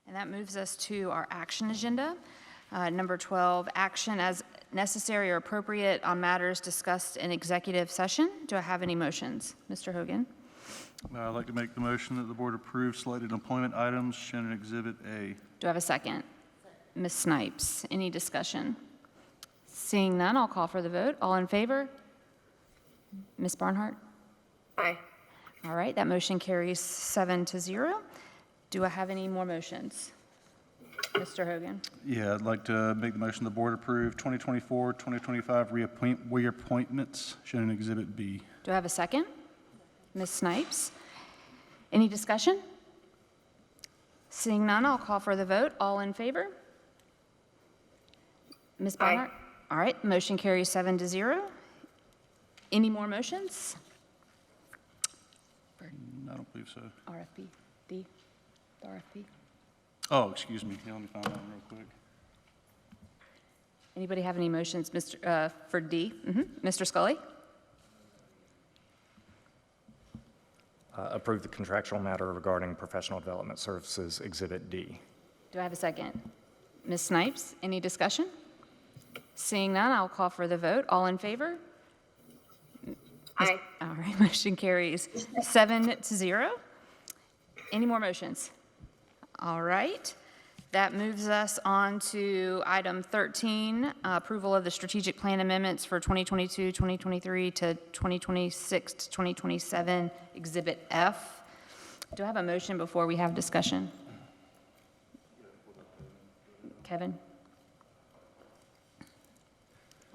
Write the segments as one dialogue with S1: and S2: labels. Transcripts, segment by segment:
S1: And that moves us to our action agenda. Number 12, action as necessary or appropriate on matters discussed in executive session. Do I have any motions? Mr. Hogan.
S2: I'd like to make the motion that the board approve slated employment items shown in Exhibit A.
S1: Do I have a second? Ms. Snipes, any discussion? Seeing none, I'll call for the vote. All in favor? Ms. Barnhart?
S3: Aye.
S1: All right, that motion carries 7-0. Do I have any more motions? Mr. Hogan.
S2: Yeah, I'd like to make the motion the board approve 2024, 2025 reappointments shown in Exhibit B.
S1: Do I have a second? Ms. Snipes. Any discussion? Seeing none, I'll call for the vote. All in favor? Ms. Barnhart? All right, motion carries 7-0. Any more motions?
S2: I don't believe so.
S1: RFP, D, RFP.
S2: Oh, excuse me. Yeah, let me find that one real quick.
S1: Anybody have any motions, for D? Mr. Scully?
S4: Approve the contractual matter regarding professional development services, Exhibit D.
S1: Do I have a second? Ms. Snipes, any discussion? Seeing none, I'll call for the vote. All in favor?
S3: Aye.
S1: All right, motion carries 7-0. Any more motions? All right. That moves us on to item 13, approval of the strategic plan amendments for 2022, 2023 to 2026 to 2027, Exhibit F. Do I have a motion before we have discussion? Kevin?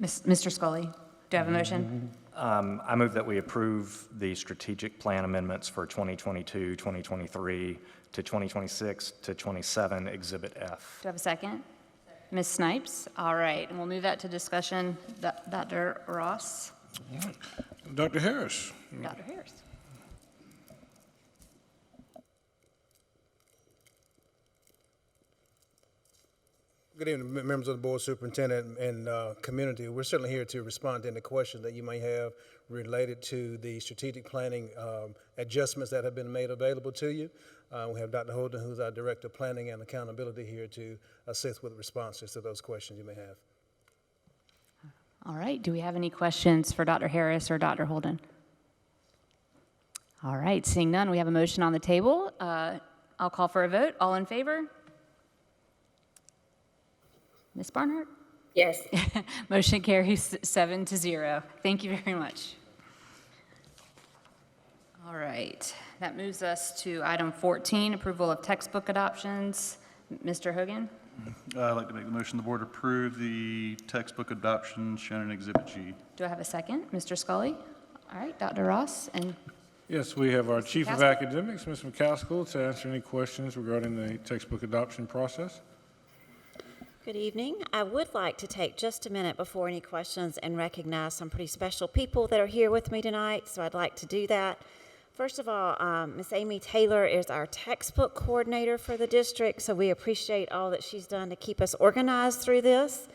S1: Mr. Scully, do I have a motion?
S4: I move that we approve the strategic plan amendments for 2022, 2023 to 2026 to 27, Exhibit F.
S1: Do I have a second? Ms. Snipes? All right, and we'll move that to discussion. Dr. Ross?
S5: Dr. Harris.
S1: Dr. Harris?
S6: Good evening, members of the board, superintendent, and community. We're certainly here to respond to any questions that you may have related to the strategic planning adjustments that have been made available to you. We have Dr. Holden, who's our Director of Planning and Accountability, here to assist with responses to those questions you may have.
S1: All right, do we have any questions for Dr. Harris or Dr. Holden? All right, seeing none, we have a motion on the table. I'll call for a vote. All in favor? Ms. Barnhart?
S3: Yes.
S1: Motion carries 7-0. Thank you very much. All right, that moves us to item 14, approval of textbook adoptions. Mr. Hogan?
S2: I'd like to make the motion the board approve the textbook adoption shown in Exhibit G.
S1: Do I have a second? Mr. Scully? All right, Dr. Ross, and
S5: Yes, we have our Chief of
S1: McCaskill.
S5: Academics, Ms. McCaskill, to answer any questions regarding the textbook adoption process.
S3: Good evening. I would like to take just a minute before any questions and recognize some pretty special people that are here with me tonight, so I'd like to do that. First of all, Ms. Amy Taylor is our textbook coordinator for the district, so we appreciate all that she's done to keep us organized through this.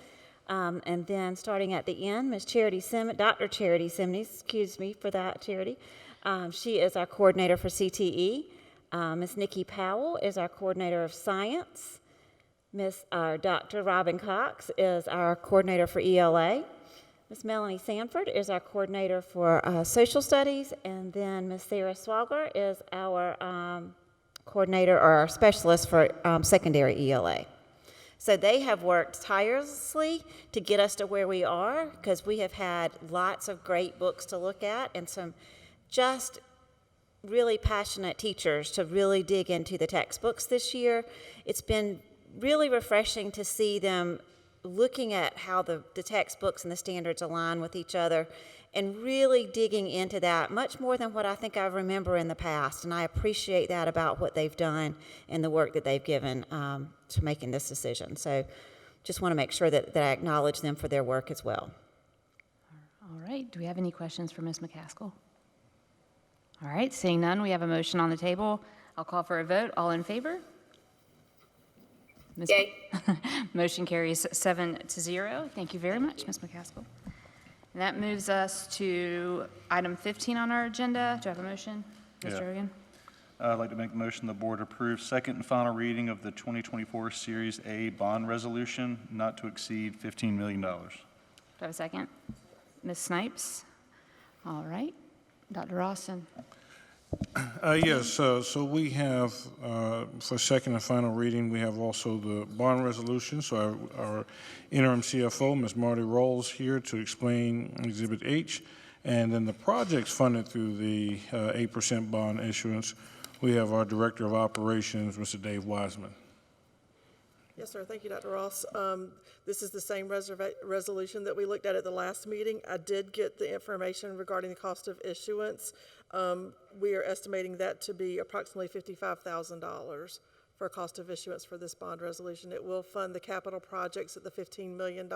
S3: And then starting at the end, Ms. Charity Simmons, Dr. Charity Simmons, excuse me for that, Charity. She is our coordinator for CTE. Ms. Nikki Powell is our coordinator of science. Dr. Robin Cox is our coordinator for ELA. Ms. Melanie Sanford is our coordinator for social studies, and then Ms. Sarah Swagler is our coordinator or our specialist for secondary ELA. So they have worked tirelessly to get us to where we are, because we have had lots of great books to look at and some just really passionate teachers to really dig into the textbooks this year. It's been really refreshing to see them looking at how the textbooks and the standards align with each other and really digging into that much more than what I think I remember in the past. And I appreciate that about what they've done and the work that they've given to making this decision. So just want to make sure that I acknowledge them for their work as well.
S1: all right, do we have any questions for Ms. McCaskill? All right, seeing none, we have a motion on the table. I'll call for a vote. All in favor? Ms.
S3: Yay.
S1: Motion carries 7-0. Thank you very much, Ms. McCaskill. And that moves us to item 15 on our agenda. Do I have a motion? Mr.
S2: Yeah.
S1: Hogan?
S2: I'd like to make the motion the board approve second and final reading of the 2024 Series A bond resolution not to exceed $15 million.
S1: Do I have a second? Ms. Snipes? All right. Dr. Rawson?
S5: Yes, so we have, for second and final reading, we have also the bond resolution. So our interim CFO, Ms. Marty Rolls, here to explain Exhibit H. And then the projects funded through the 8% bond issuance, we have our Director of Operations, Mr. Dave Wiseman.
S7: Yes, sir. Thank you, Dr. Ross. This is the same resolution that we looked at the last meeting. I did get the information regarding the cost of issuance. We are estimating that to be approximately $55,000 for a cost of issuance for this bond resolution. It will fund the capital projects at the $15 million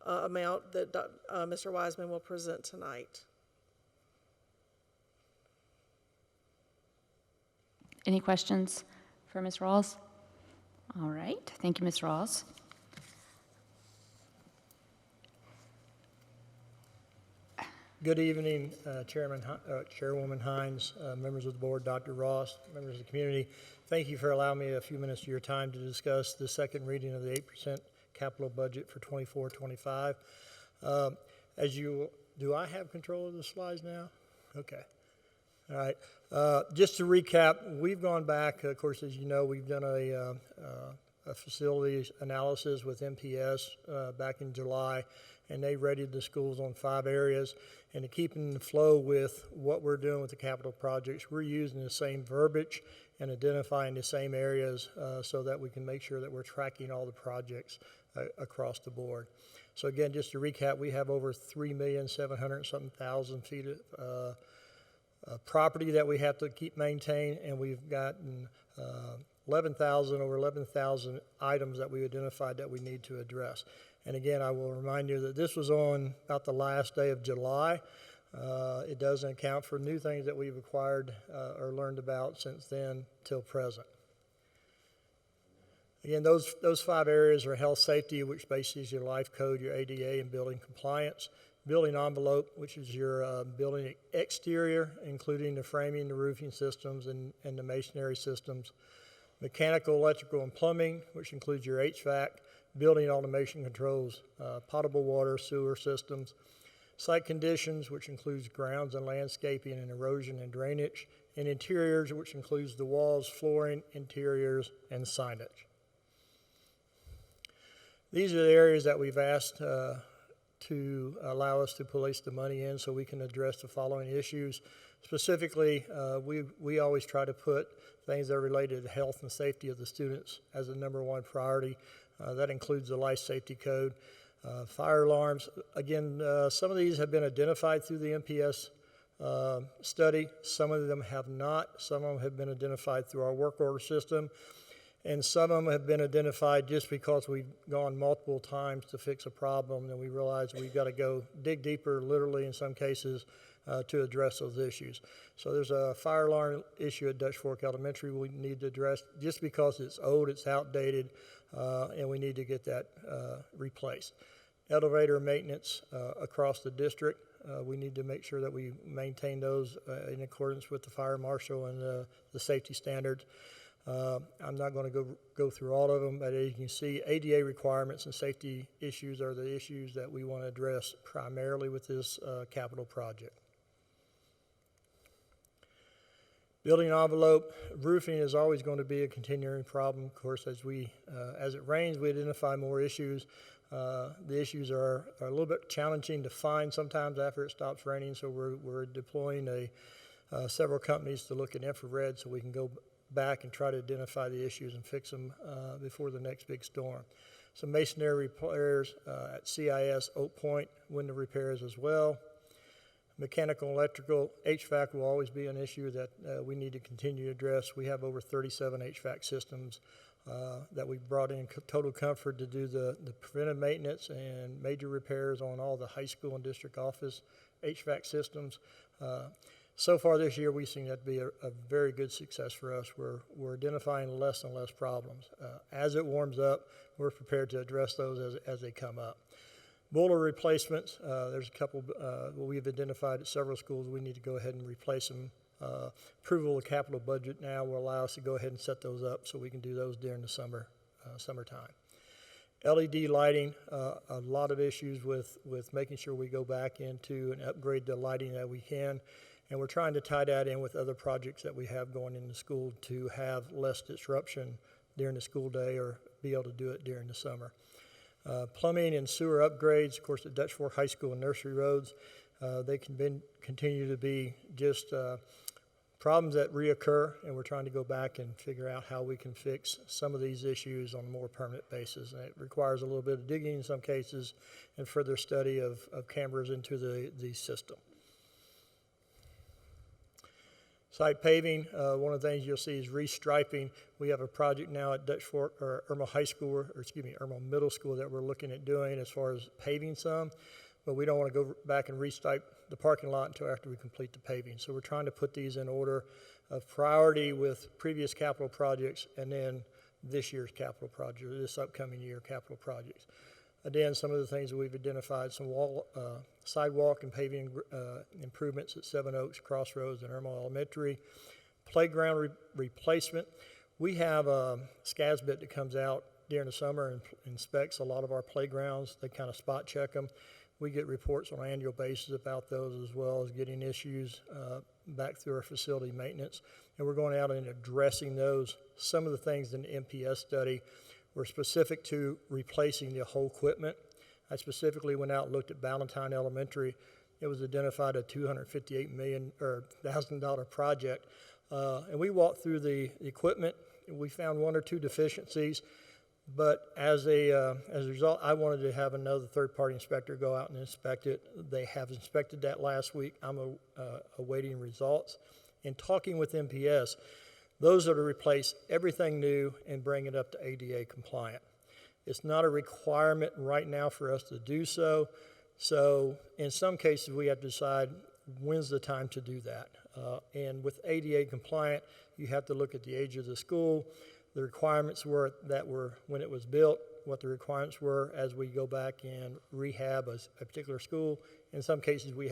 S7: amount that Mr. Wiseman will present tonight.
S1: Any questions for Ms. Rawls? All right. Thank you, Ms. Rawls.
S8: Good evening, Chairwoman Hines, members of the board, Dr. Ross, members of the community. Thank you for allowing me a few minutes of your time to discuss the second reading of the 8% capital budget for 24-25. Do I have control of the slides now? Okay. All right. Just to recap, we've gone back, of course, as you know, we've done a facilities analysis with MPS back in July, and they rated the schools on 5 areas. And to keep in the flow with what we're doing with the capital projects, we're using the same verbiage and identifying the same areas so that we can make sure that we're tracking all the projects across the board. So again, just to recap, we have over 3,700,000 feet of property that we have to keep maintained, and we've gotten over 11,000 items that we identified that we need to address. And again, I will remind you that this was on about the last day of July. It doesn't account for new things that we've acquired or learned about since then till present. Again, those 5 areas are health safety, which basically is your life code, your ADA, and building compliance. Building envelope, which is your building exterior, including the framing, the roofing systems, and the masonry systems. Mechanical, electrical, and plumbing, which includes your HVAC, building automation controls, potable water, sewer systems. Site conditions, which includes grounds and landscaping and erosion and drainage. And interiors, which includes the walls, flooring, interiors, and signage. These are the areas that we've asked to allow us to place the money in so we can address the following issues. Specifically, we always try to put things that are related to the health and safety of the students as a #1 priority. That includes the life safety code, fire alarms. Again, some of these have been identified through the MPS study. Some of them have not. Some of them have been identified through our work order system. And some of them have been identified just because we've gone multiple times to fix a problem, and we realize we've got to go dig deeper, literally in some cases, to address those issues. So there's a fire alarm issue at Dutch Fork Elementary we need to address just because it's old, it's outdated, and we need to get that replaced. Elevator maintenance across the district, we need to make sure that we maintain those in accordance with the fire marshal and the safety standards. I'm not going to go through all of them, but as you can see, ADA requirements and safety issues are the issues that we want to address primarily with this capital project. Building envelope, roofing is always going to be a continuing problem. Of course, as it rains, we identify more issues. The issues are a little bit challenging to find sometimes after it stops raining, so we're deploying several companies to look at infrared so we can go back and try to identify the issues and fix them before the next big storm. Some masonry repairs at CIS, Oak Point, window repairs as well. Mechanical and electrical, HVAC will always be an issue that we need to continue to address. We have over 37 HVAC systems that we brought in Total Comfort to do the preventive maintenance and major repairs on all the high school and district office HVAC systems. So far this year, we've seen that be a very good success for us. We're identifying less and less problems. As it warms up, we're prepared to address those as they come up. Boiler replacements, there's a couple we've identified at several schools. We need to go ahead and replace them approval of the capital budget now will allow us to go ahead and set those up so we can do those during the summertime. LED lighting, a lot of issues with making sure we go back into and upgrade the lighting that we can. And we're trying to tie that in with other projects that we have going in the school to have less disruption during the school day or be able to do it during the summer. Plumbing and sewer upgrades, of course, at Dutch Fork High School and Nursery Roads, they continue to be just problems that reoccur, and we're trying to go back and figure out how we can fix some of these issues on a more permanent basis. And it requires a little bit of digging in some cases and further study of cameras into the system. Site paving, one of the things you'll see is restriping. We have a project now at Dutch Fork, or Irma High School, or excuse me, Irma Middle School that we're looking at doing as far as paving some, but we don't want to go back and restripe the parking lot until after we complete the paving. So we're trying to put these in order of priority with previous capital projects and then this year's capital project, or this upcoming year capital projects. Again, some of the things that we've identified, some sidewalk and paving improvements at Seven Oaks, Crossroads, and Irma Elementary. Playground replacement. We have SCASBIT that comes out during the summer and inspects a lot of our playgrounds. They kind of spot check them. We get reports on an annual basis about those, as well as getting issues back through our facility maintenance. And we're going out and addressing those. Some of the things in the MPS study were specific to replacing the whole equipment. I specifically went out and looked at Ballantyne Elementary. It was identified a $258,000 project. And we walked through the equipment, and we found one or two deficiencies. But as a result, I wanted to have another third-party inspector go out and inspect it. They have inspected that last week. I'm awaiting results. In talking with MPS, those are to replace everything new and bring it up to ADA compliant. It's not a requirement right now for us to do so. So in some cases, we have to decide when's the time to do that. And with ADA compliant, you have to look at the age of the school, the requirements were when it was built, what the requirements were as we go back and rehab a particular school. In some cases, we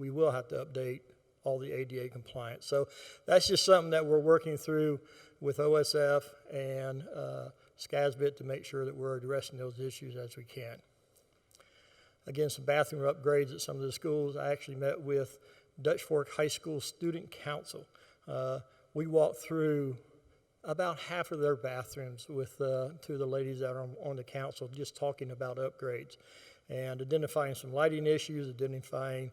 S8: will have to update all the ADA compliance. So that's just something that we're working through with OSF and SCASBIT to make sure that we're addressing those issues as we can. Again, some bathroom upgrades at some of the schools. I actually met with Dutch Fork High School Student Council. We walked through about half of their bathrooms with two of the ladies that are on the council, just talking about upgrades and identifying some lighting issues, identifying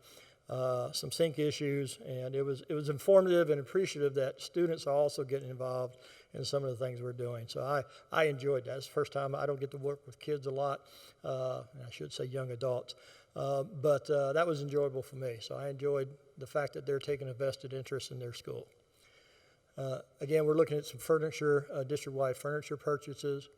S8: some sink issues, and it was informative and appreciative that students are also getting involved in some of the things we're doing. So I enjoyed that. It's the first time I don't get to work with kids a lot, and I should say young adults, but that was enjoyable for me. So I enjoyed the fact that they're taking a vested interest in their school. Again, we're looking at some furniture, district-wide furniture purchases.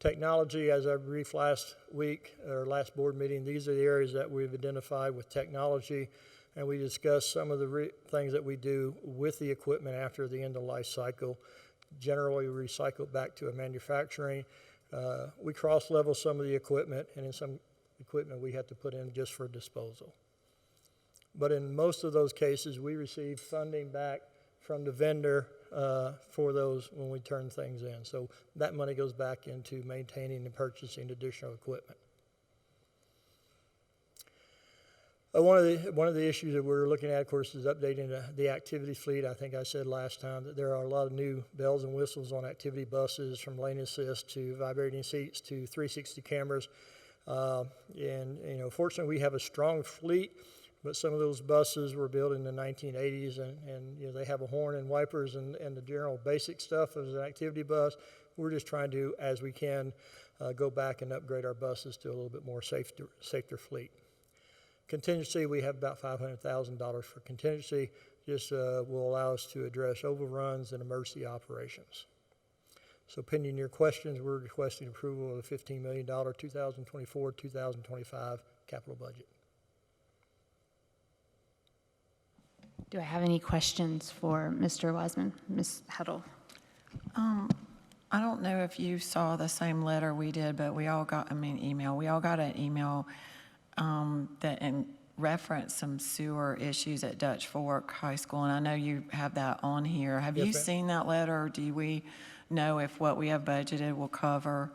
S8: Technology, as I briefed last week, or last board meeting, these are the areas that we've identified with technology, and we discussed some of the things that we do with the equipment after the end of life cycle. Generally, we recycle it back to a manufacturing. We cross-level some of the equipment, and in some equipment we had to put in just for disposal. But in most of those cases, we receive funding back from the vendor for those when we turn things in. So that money goes back into maintaining and purchasing additional equipment. One of the issues that we're looking at, of course, is updating the activity fleet. I think I said last time that there are a lot of new bells and whistles on activity buses, from lane assist to vibrating seats to 360 cameras. And fortunately, we have a strong fleet. But some of those buses were built in the 1980s, and they have a horn and wipers and the general basic stuff as an activity bus. We're just trying to, as we can, go back and upgrade our buses to a little bit more safer fleet. Contingency, we have about $500,000 for contingency. This will allow us to address overruns and emergency operations. So pending your questions, we're requesting approval of the $15 million 2024-2025 capital budget.
S1: Do I have any questions for Mr. Wiseman? Ms. Huddle?
S9: I don't know if you saw the same letter we did, but we all got, email. We all got an email that referenced some sewer issues at Dutch Fork High School, and I know you have that on here. Have
S8: Yes,
S9: you
S8: ma'am.
S9: seen that letter, or do we know if what we have budgeted will cover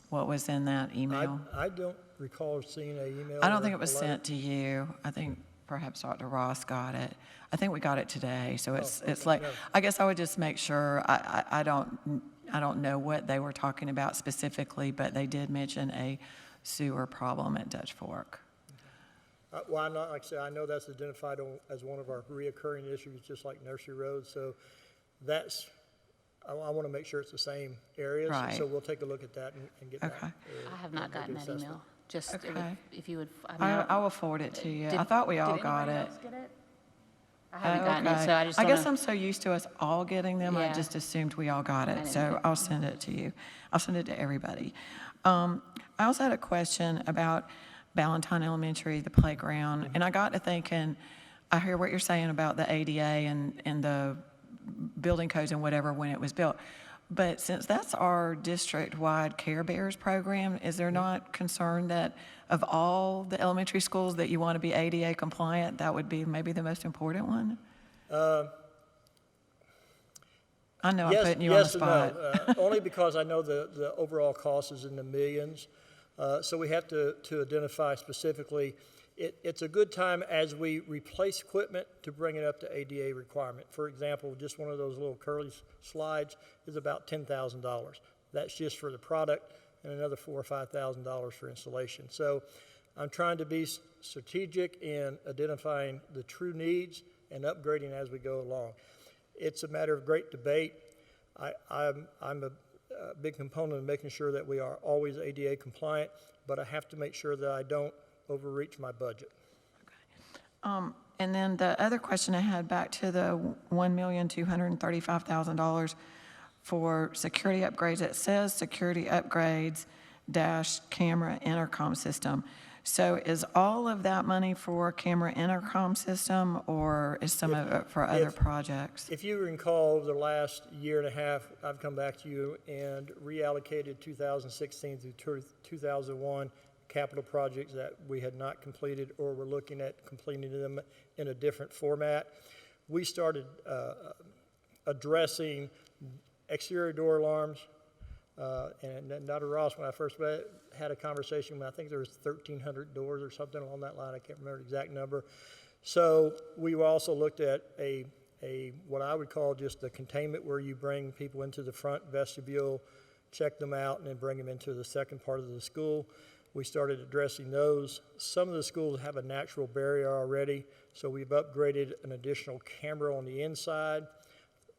S9: what was in that email?
S8: I don't recall seeing an email.
S9: I don't
S8: or
S9: think it was
S8: a letter.
S9: sent to you. I think perhaps Dr. Ross got it. I think we got it today, so it's
S8: okay.
S9: like,
S8: No.
S9: I guess I would just make sure, I don't know what they were talking about specifically, but they did mention a sewer problem at Dutch Fork.
S8: Well, I'm not, like I said, I know that's identified as one of our reoccurring issues, just like Nursery Road, so that's, I want to make sure it's the same areas.
S9: Right.
S8: So we'll take a look at that and get back.
S9: Okay.
S1: I have not
S8: make
S1: gotten
S8: an
S1: that
S8: assessment.
S1: email. Just it would-
S9: Okay.
S1: if you would, I mean,
S9: I will forward it to you.
S1: did-
S9: I thought we all
S1: did
S9: got
S1: anybody
S9: it.
S1: else get it? I haven't gotten it,
S9: Okay.
S1: so I just
S9: I
S1: don't
S9: guess
S1: know.
S9: I'm so used to us all getting them, I
S1: Yeah.
S9: just assumed we all got
S1: didn't
S9: it,
S1: get
S9: so
S1: it.
S9: I'll send it to you. I'll send it to everybody. I also had a question about Ballantyne Elementary, the playground, and I got to thinking, I hear what you're saying about the ADA and the building codes and whatever when it was built, but since that's our district-wide Care Bears program, is there not concern that of all the elementary schools that you want to be ADA compliant, that would be maybe the most important one? I know I'm
S8: Yes,
S9: putting you on the
S8: yes and
S9: spot.
S8: no. Only because I know the overall cost is in the millions. So we have to identify specifically, it's a good time as we replace equipment to bring it up to ADA requirement. For example, just one of those little curly slides is about $10,000. That's just for the product, and another $4,000 or $5,000 for installation. So I'm trying to be strategic in identifying the true needs and upgrading as we go along. It's a matter of great debate. I'm a big component of making sure that we are always ADA compliant, but I have to make sure that I don't overreach my budget.
S9: And then the other question I had back to the $1,235,000 for security upgrades, it says security upgrades dash camera intercom system. So is all of that money for camera intercom system, or is some of it for other projects?
S8: If you recall, over the last year and a half, I've come back to you and reallocated 2016 through 2001 capital projects that we had not completed or were looking at completing them in a different format. We started addressing exterior door alarms, and Dr. Ross, when I first had a conversation, I think there was 1,300 doors or something along that line. I can't remember the exact number. So we also looked at a what I would call just a containment, where you bring people into the front vestibule, check them out, and then bring them into the second part of the school. We started addressing those. Some of the schools have a natural barrier already, so we've upgraded an additional camera on the inside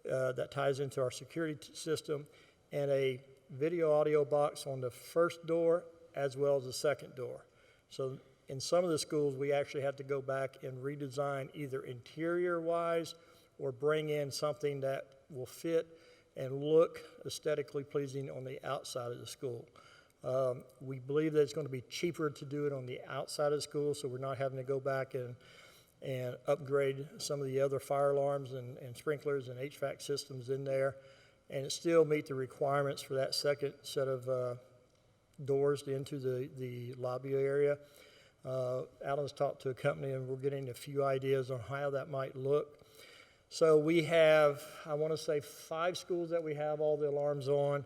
S8: that ties into our security system, and a video audio box on the first door as well as the second door. So in some of the schools, we actually had to go back and redesign either interior-wise or bring in something that will fit and look aesthetically pleasing on the outside of the school. We believe that it's going to be cheaper to do it on the outside of the school, so we're not having to go back and upgrade some of the other fire alarms and sprinklers and HVAC systems in there, and it still meet the requirements for that second set of doors into the lobby area. Alan's talked to a company, and we're getting a few ideas on how that might look. So we have, I want to say, 5 schools that we have all the alarms on,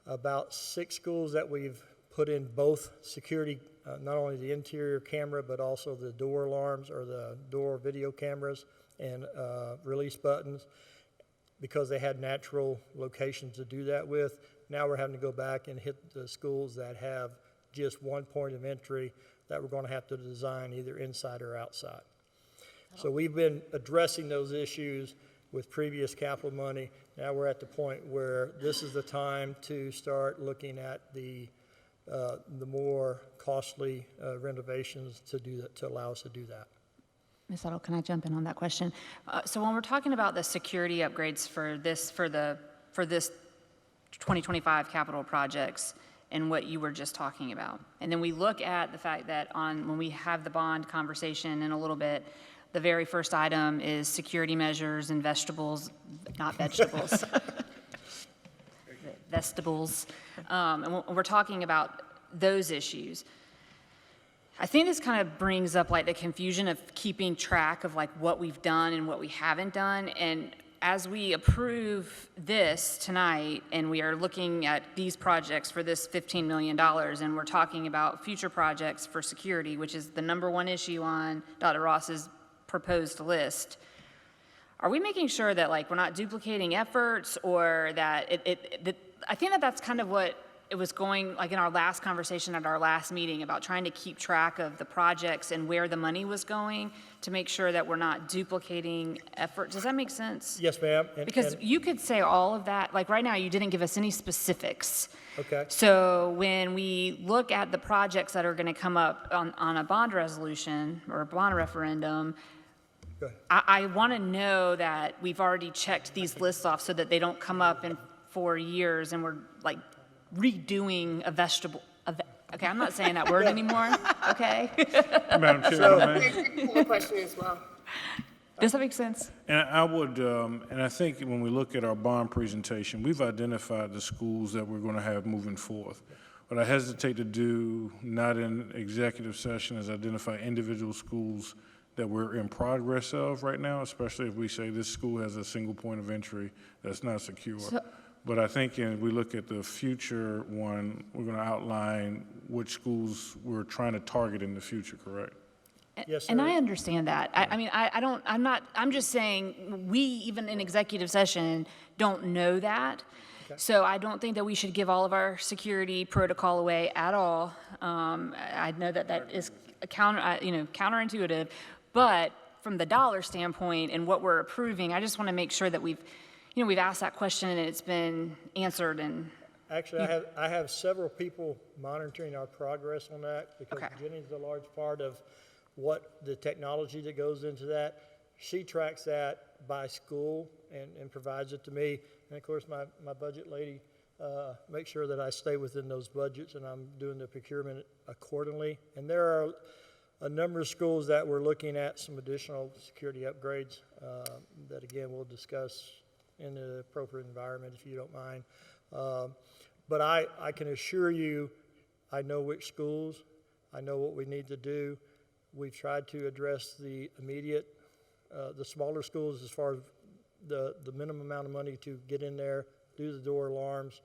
S8: about 6 schools that we've put in both security, not only the interior camera, but also the door alarms or the door video cameras and release buttons, because they had natural locations to do that with. Now we're having to go back and hit the schools that have just one point of entry that we're going to have to design either inside or outside. So we've been addressing those issues with previous capital money. Now we're at the point where this is the time to start looking at the more costly renovations to do that, to allow us to do that.
S1: Ms. Otto, can I jump in on that question? So when we're talking about the security upgrades for this 2025 capital projects and what you were just talking about, and then we look at the fact that when we have the bond conversation in a little bit, the very first item is security measures and vegetables, not vegetables, vegetables, and we're talking about those issues. I think this kind of brings up like the confusion of keeping track of like what we've done and what we haven't done. And as we approve this tonight and we are looking at these projects for this $15 million and we're talking about future projects for security, which is the number one issue on Dr. Ross's proposed list, are we making sure that like we're not duplicating efforts, or that I think that that's kind of what it was going, like in our last conversation at our last meeting, about trying to keep track of the projects and where the money was going to make sure that we're not duplicating effort. Does that make sense?
S8: Yes, ma'am.
S1: Because you could say all of that, like right now, you didn't give us any specifics.
S8: Okay.
S1: So when we look at the projects that are going to come up on a bond resolution or a bond referendum,
S8: Go ahead.
S1: I want to know that we've already checked these lists off so that they don't come up in 4 years and we're like redoing a vegetable. Okay, I'm not saying that word anymore, okay?
S5: Madam Chair, if I may.
S10: One question as well.
S1: Does that make sense?
S5: And I would, and I think when we look at our bond presentation, we've identified the schools that we're going to have moving forth. What I hesitate to do, not in executive session, is identify individual schools that we're in progress of right now, especially if we say this school has a single point of entry that's not secure. But I think if we look at the future one, we're going to outline which schools we're trying to target in the future, correct?
S8: Yes,
S1: And
S8: sir.
S1: I understand that. I'm just saying, we, even in executive session, don't know that. So I don't think that we should give all of our security protocol away at all. I know that that is counterintuitive, but from the dollar standpoint and what we're approving, I just want to make sure that we've asked that question and it's been answered. And
S8: Actually, I have several people monitoring our progress on that, because
S1: Okay.
S8: Jenny's a large part of what the technology that goes into that. She tracks that by school and provides it to me. And of course, my budget lady makes sure that I stay within those budgets and I'm doing the procurement accordingly. And there are a number of schools that we're looking at some additional security upgrades that, again, we'll discuss in the appropriate environment, if you don't mind. But I can assure you, I know which schools, I know what we need to do. We've tried to address the immediate, the smaller schools as far as the minimum amount of money to get in there, do the door alarms,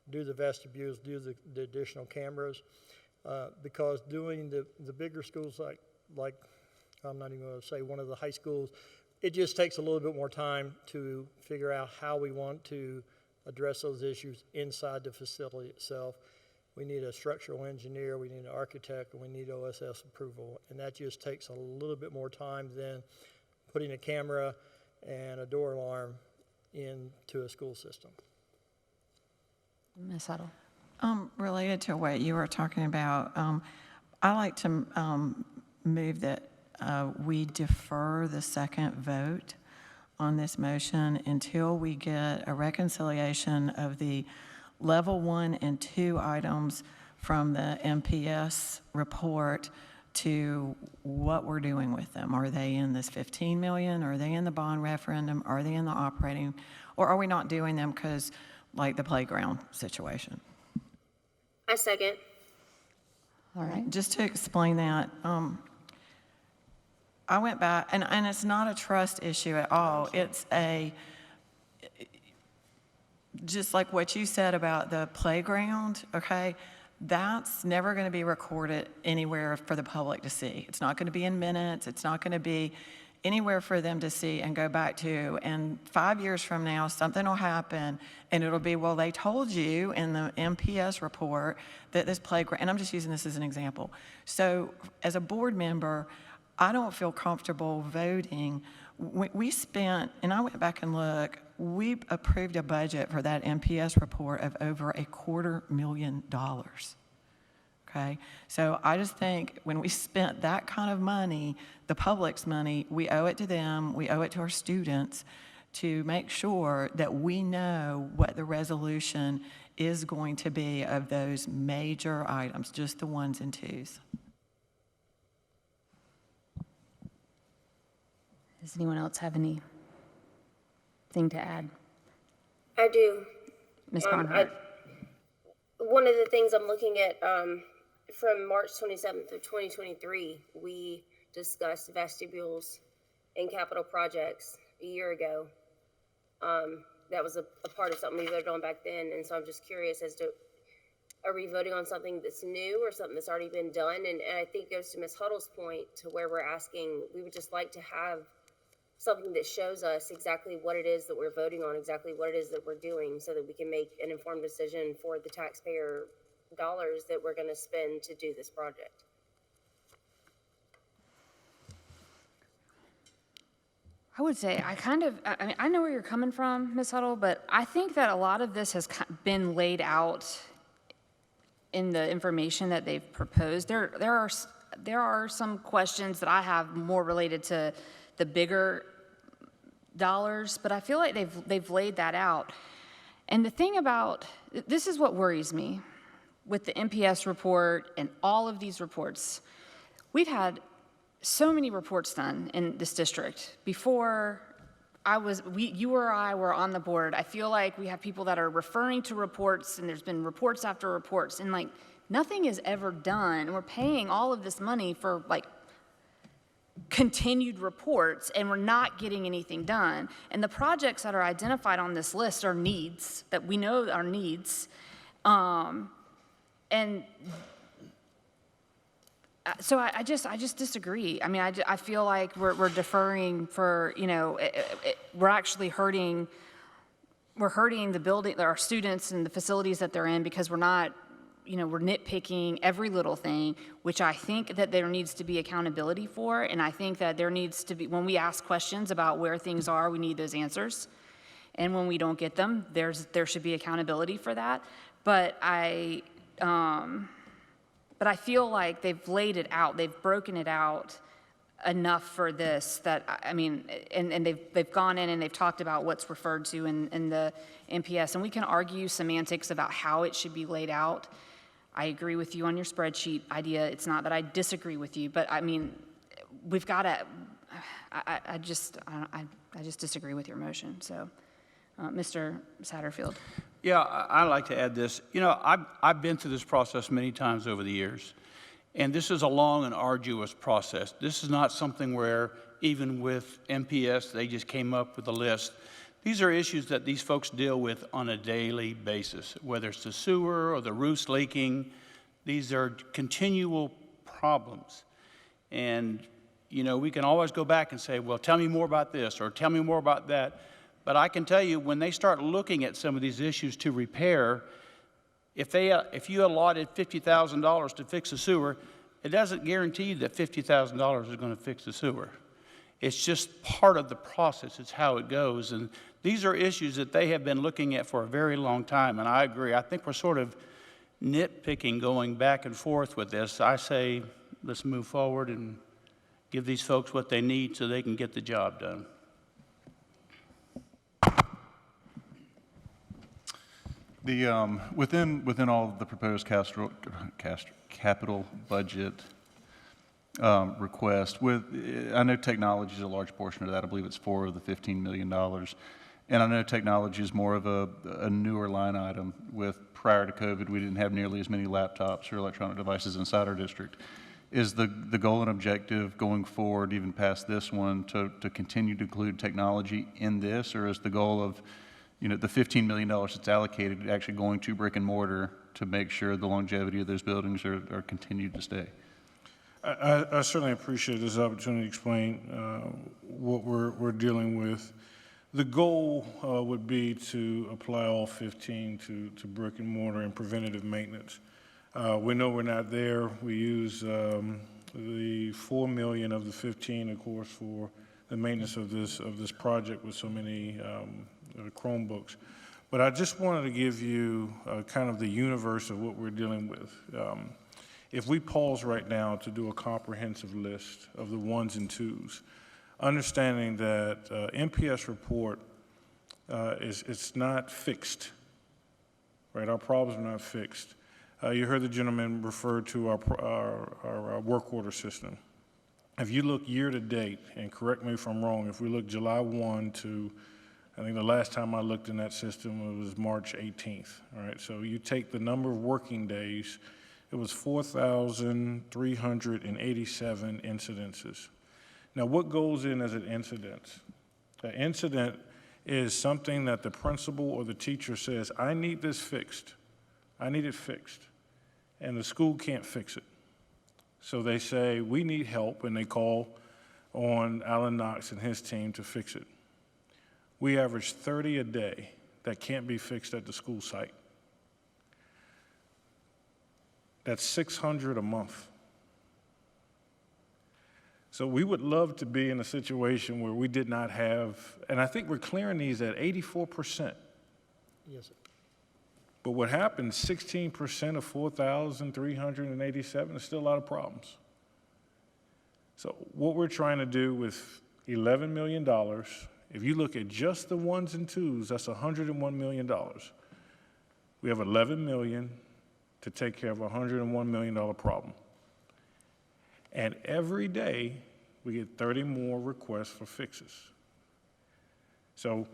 S8: do the vestibules, do the additional cameras. Because doing the bigger schools like I'm not even going to say one of the high schools, it just takes a little bit more time to figure out how we want to address those issues inside the facility itself. We need a structural engineer, we need an architect, and we need OSS approval. And that just takes a little bit more time than putting a camera and a door alarm into a school system.
S1: Ms. Huddle.
S9: Related to what you were talking about, I like to move that we defer the second vote on this motion until we get a reconciliation of the level 1 and 2 items from the MPS report to what we're doing with them. Are they in this 15 million? Are they in the bond referendum? Are they in the operating? Or are we not doing them because, like the playground situation?
S10: I second.
S1: All right.
S9: Just to explain that, I went back, and it's not a trust issue at all. It's just like what you said about the playground, okay? That's never going to be recorded anywhere for the public to see. It's not going to be in minutes. It's not going to be anywhere for them to see and go back to. And 5 years from now, something will happen, and it'll be, well, they told you in the MPS report that this playground, and I'm just using this as an example. So as a board member, I don't feel comfortable voting. We spent, and I went back and looked, we approved a budget for that MPS report of over $250,000. Okay, so I just think when we spent that kind of money, the public's money, we owe it to them, we owe it to our students to make sure that we know what the resolution is going to be of those major items, just the 1s and 2s.
S1: Does anyone else have anything to add?
S10: I do.
S1: Ms. Barnhart?
S10: One of the things I'm looking at from March 27th of 2023, we discussed vestibules and capital projects a year ago. That was a part of something we voted on back then, and so I'm just curious as to, are we voting on something that's new or something that's already been done? And I think it goes to Ms. Huddle's point to where we're asking, we would just like to have something that shows us exactly what it is that we're voting on, exactly what it is that we're doing, so that we can make an informed decision for the taxpayer dollars that we're gonna spend to do this project.
S1: I would say, I mean, I know where you're coming from, Ms. Huddle, but I think that a lot of this has been laid out in the information that they've proposed. There are some questions that I have more related to the bigger dollars, but I feel like they've laid that out. And the thing about, this is what worries me with the MPS report and all of these reports. We've had so many reports done in this district. Before you or I were on the board, I feel like we have people that are referring to reports, and there's been reports after reports, and like nothing is ever done. And we're paying all of this money for like continued reports, and we're not getting anything done. And the projects that are identified on this list are needs that we know are needs. And so I just disagree. I mean, I feel like we're deferring for, you know, we're actually hurting the building, our students and the facilities that they're in, because we're not, you know, we're nitpicking every little thing, which I think that there needs to be accountability for. And I think that there needs to be, when we ask questions about where things are, we need those answers. And when we don't get them, there should be accountability for that. But I feel like they've laid it out, they've broken it out enough for this that, I mean, and they've gone in and they've talked about what's referred to in the MPS, and we can argue semantics about how it should be laid out. I agree with you on your spreadsheet idea. It's not that I disagree with you, but I mean, we've got to, I just disagree with your motion. So, Mr. Satterfield.
S11: Yeah, I'd like to add this. You know, I've been through this process many times over the years, and this is a long and arduous process. This is not something where, even with MPS, they just came up with a list. These are issues that these folks deal with on a daily basis, whether it's the sewer or the roofs leaking. These are continual problems. And, you know, we can always go back and say, well, tell me more about this or tell me more about that. But I can tell you, when they start looking at some of these issues to repair, if you allotted $50,000 to fix a sewer, it doesn't guarantee that $50,000 is going to fix the sewer. It's just part of the process. It's how it goes. And these are issues that they have been looking at for a very long time. And I agree. I think we're sort of nitpicking, going back and forth with this. I say, let's move forward and give these folks what they need so they can get the job done.
S2: The, within all of the proposed capital budget request, I know technology is a large portion of that. I believe it's $4 of the $15 million. And I know technology is more of a newer line item. Prior to COVID, we didn't have nearly as many laptops or electronic devices inside our district. Is the goal and objective going forward, even past this one, to continue to include technology in this, or is the goal of, you know, the $15 million that's allocated actually going to brick and mortar to make sure the longevity of those buildings are continued to stay?
S5: I certainly appreciate this opportunity to explain what we're dealing with. The goal would be to apply all 15 to brick and mortar and preventative maintenance. We know we're not there. We use the $4 million of the 15, of course, for the maintenance of this project with so many Chromebooks. But I just wanted to give you kind of the universe of what we're dealing with. If we pause right now to do a comprehensive list of the ones and twos, understanding that MPS report it's not fixed, right? Our problems are not fixed. You heard the gentleman refer to our work order system. If you look year to date, and correct me if I'm wrong, if we look July 1 to, I think the last time I looked in that system, it was March 18th, all right? So you take the number of working days it was 4,387 incidences. Now, what goes in as an incident? An incident is something that the principal or the teacher says, I need this fixed. I need it fixed. And the school can't fix it. So they say, we need help, and they call on Alan Knox and his team to fix it. We average 30 a day that can't be fixed at the school site. That's 600 a month. So we would love to be in a situation where we did not have, and I think we're clearing these at 84%.
S8: Yes, sir.
S5: But what happens, 16% of 4,387 is still a lot of problems. So what we're trying to do with $11 million, if you look at just the ones and twos, that's $101 million. We have $11 million to take care of a $101 million problem. And every day, we get 30 more requests for fixes. So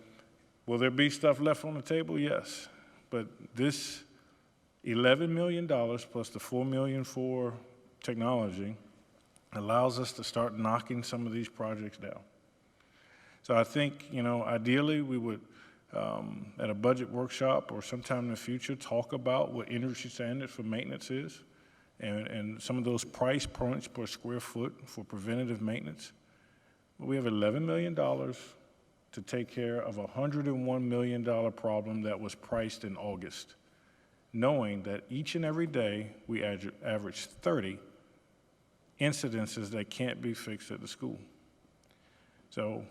S5: will there be stuff left on the table? Yes. But this $11 million plus the $4 million for technology allows us to start knocking some of these projects down. So I think, ideally we would, at a budget workshop or sometime in the future, talk about what industry standard for maintenance is and some of those price points per square foot for preventative maintenance. But we have $11 million to take care of a $101 million problem that was priced in August, knowing that each and every day we average 30 incidences that can't be fixed at the school. So,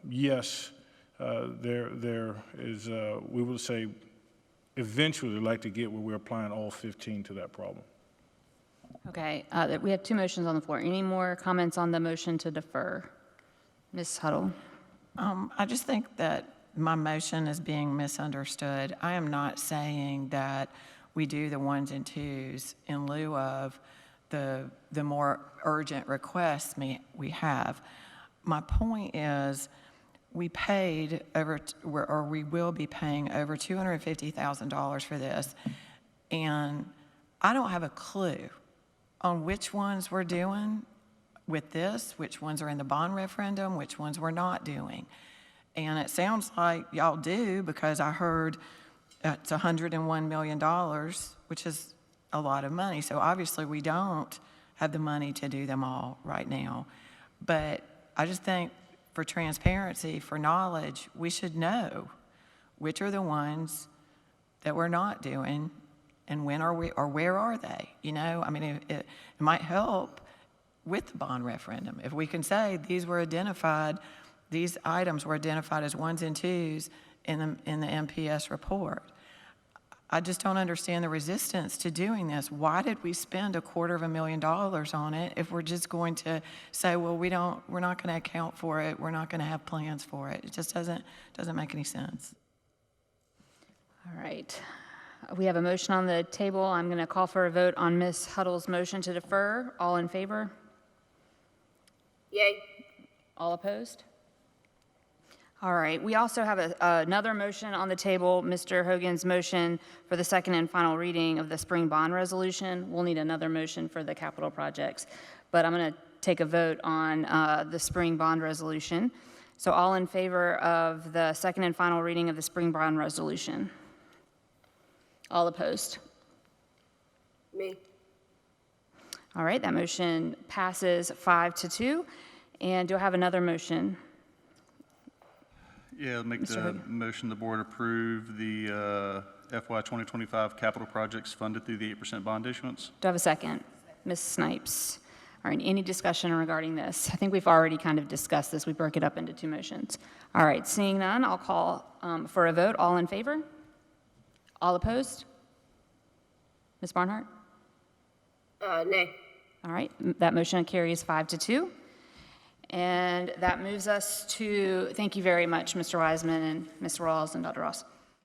S5: yes, there is, we will say, eventually like to get where we're applying all 15 to that problem.
S1: Okay, we have two motions on the floor. Any more comments on the motion to defer? Ms. Huddle?
S9: I just think that my motion is being misunderstood. I am not saying that we do the ones and twos in lieu of the more urgent requests we have. My point is, we paid over, or we will be paying over $250,000 for this, and I don't have a clue on which ones we're doing with this, which ones are in the bond referendum, which ones we're not doing. And it sounds like y'all do, because I heard it's $101 million, which is a lot of money. So obviously we don't have the money to do them all right now. But I just think for transparency, for knowledge, we should know which are the ones that we're not doing and when are we, or where are they? I mean, it might help with the bond referendum. If we can say these were identified, these items were identified as ones and twos in the MPS report. I just don't understand the resistance to doing this. Why did we spend $250,000 on it if we're just going to say, well, we're not going to account for it, we're not going to have plans for it? It just doesn't make any sense.
S1: All right. We have a motion on the table. I'm going to call for a vote on Ms. Huddle's motion to defer. All in favor?
S10: Yay.
S1: All opposed? All right. We also have another motion on the table, Mr. Hogan's motion for the second and final reading of the spring bond resolution. We'll need another motion for the capital projects, but I'm going to take a vote on the spring bond resolution. So all in favor of the second and final reading of the spring bond resolution? All opposed?
S10: Me.
S1: All right, that motion passes 5-2. And do I have another motion?
S2: Yeah, I'll make
S1: Mr.
S2: the
S1: Hogan.
S2: motion the board approve the FY 2025 capital projects funded through the 8% bond issuance.
S1: Do I have a second? Ms. Snipes. All right, any discussion regarding this? I think we've already kind of discussed this. We broke it up into two motions. All right, seeing none, I'll call for a vote. All in favor? All opposed? Ms. Barnhart?
S10: Nay.
S1: All right, that motion carries 5-2. And that moves us to, thank you very much, Mr. Wiseman and Ms. Rawls and Dr. Ross.